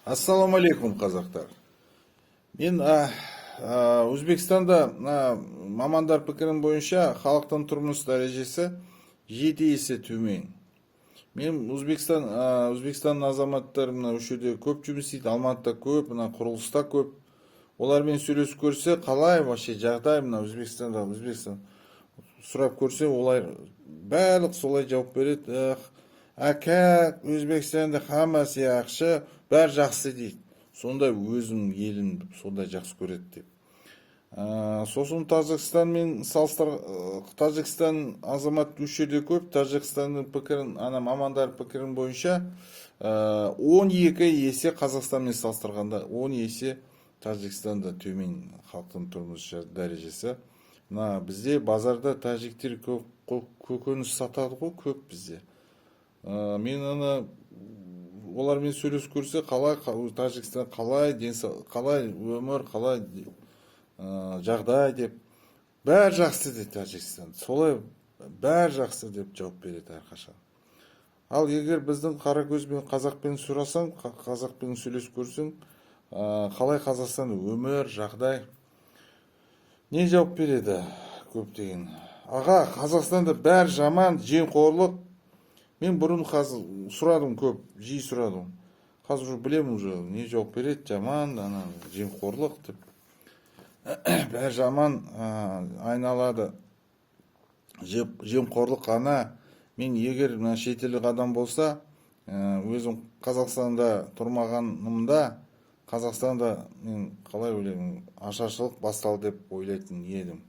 Ассаламу алейкум, қазақтар. Мен Өзбекстанда мамандар пікірін бойынша халықтың тұрмыс дәрежесі 7 есе төмен. Мен Өзбекстан азаматтары мына үшеде көп жұмыс істейді, Алматыда көп, мына құрылыста көп. Олармен сөйлесіп көрсе, қалай вообще жағдай мына Өзбекстан сұрап көрсе, олар барлық солай жауап береді. Әкә Өзбекстанда хаммасы жақсы, бәрі жақсы дейді. Сондай өзім елім сондай жақсы көреді деп. Сосын Тәжікстанмен Тәжікстан азамат үш жерде көп. Тәжікстанның пікірін, мамандар пікірін бойынша 12 есе Қазақстанмен салыстырғанда 10 есе Тәжікстанда төмен халықтың тұрмыс дәрежесі. Бізде базарда тәжіктер көкөніс сатады ғой, көп бізде. Мен олармен сөйлесіп көрсе, қалай Тәжікстан, қалай өмір, қалай жағдай деп, бәрі жақсы дейді Тәжікстан. Солай бәрі жақсы деп жауап береді әрқашан. Ал егер біздің қара көзбен қазақпен сұрасаң, қазақпен сөйлесіп көрсең, қалай Қазақстан өмір, жағдай, не жауап береді көптеген? Аға, Қазақстанда бәрі жаман, жемқорлық. Мен бұрын сұрадым көп, жиі сұрадым. Қазір білемін уже, не жауап береді, жаман, жемқорлық деп. Бәрі жаман, айналады. Жемқорлық қана. Мен егер шетелдік адам болса, өзім Қазақстанда тұрмағанымда, Қазақстанда мен қалай ойлаймын, ашаршылық басталды деп ойлайтын едім.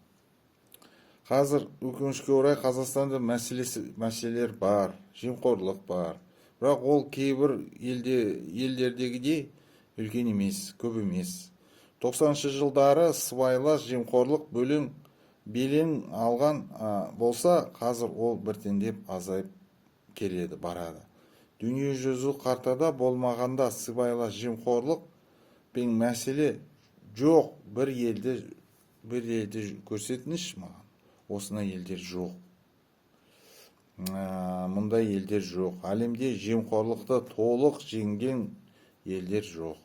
Қазір өкінішке орай Қазақстанда мәселелер бар, жемқорлық бар. Бірақ ол кейбір елдердегідей үлкен емес, көп емес. 90-шы жылдары сыбайлас жемқорлық белең алған болса, қазір ол біртіндеп азайып келеді, барады. Дүниежүзілік картада болмағанда сыбайлас жемқорлық пен мәселе жоқ. Бір елді көрсетіңізші маған. Осындай елдер жоқ. Мұндай елдер жоқ. Әлемде жемқорлықты толық жеңген елдер жоқ.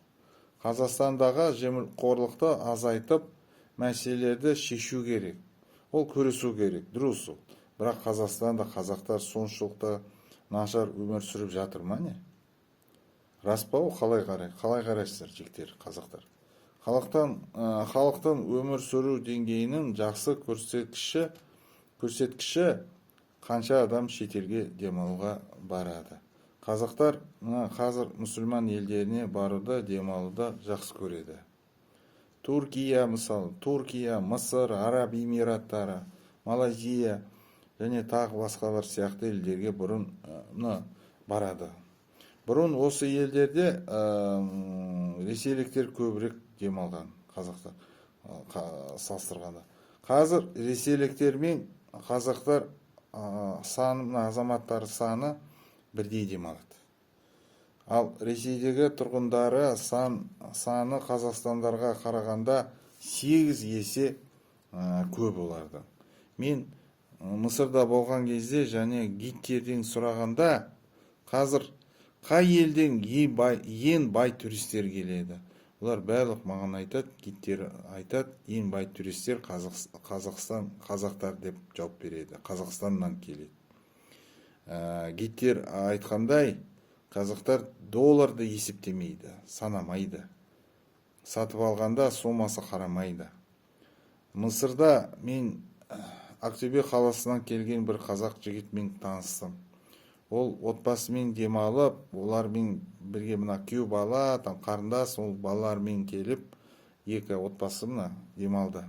Қазақстандағы жемқорлықты азайтып, мәселелерді шешу керек. Ол күресу керек, дұрыс. Бірақ Қазақстанда қазақтар соншылықты нашар өмір сүріп жатыр ма не? Рас па ол? Қалай қарайсыздар жіктер, қазақтар? Халықтың өмір сүру деңгейінің жақсы көрсеткіші қанша адам шетелге демалуға барады. Қазақтар қазір мұсылман елдеріне баруды, демалуды жақсы көреді. Түркия, Мысыр, Араб Эмираттары, Малайзия және тағы басқалар сияқты елдерге бұрын барады. Бұрын осы елдерде ресейліктер көбірек демалған, қазақтар салыстырғанда. Қазір ресейліктер мен қазақтар азаматтар саны бірдей демалады. Ал Ресейдегі тұрғындары саны қазақстандарға қарағанда 8 есе көп олардың. Мен Мысырда болған кезде және гидтерден сұрағанда, қазір қай елден ең бай туристер келеді? Олар барлық маған айтады, гидтер айтады, ең бай туристер қазақтар деп жауап береді. Қазақстаннан келеді. Гидтер айтқандай, қазақтар долларды есептемейді, санамайды. Сатып алғанда сомасы қарамайды. Мысырда мен Ақтөбе қаласынан келген бір қазақ жігітмен таныстым. Ол отбасымен демалып, олармен бірге күйеу бала, қарындас, ол балалармен келіп, екі отбасы демалды.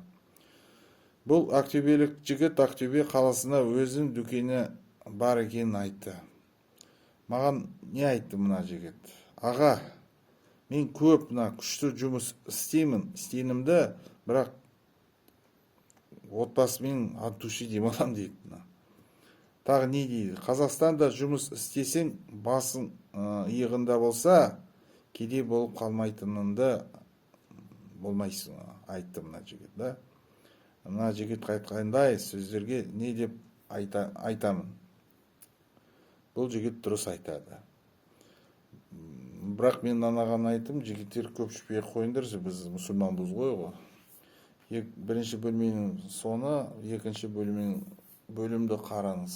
Бұл ақтөбелік жігіт Ақтөбе қаласына өзінің дүкені бар екенін айтты. Маған не айтты мына жігіт? Аға, мен көп күшті жұмыс істеймінді, бірақ отбасымен от души демалам дейді. Тағы не дейді? Қазақстанда жұмыс істесең, басың иығында болса, кедей болып қалмайтыныңды болмайсың, айтты мына жігіт. Мына жігіт айтқандай сөздерге не деп айтамын? Бұл жігіт дұрыс айтады. Бірақ мен анаған айтым, жігіттер көп ішпей қойыңдаршы, біз мұсылманбыз ғой. Бірінші бөлменің соңы, екінші бөлімді қараңыз.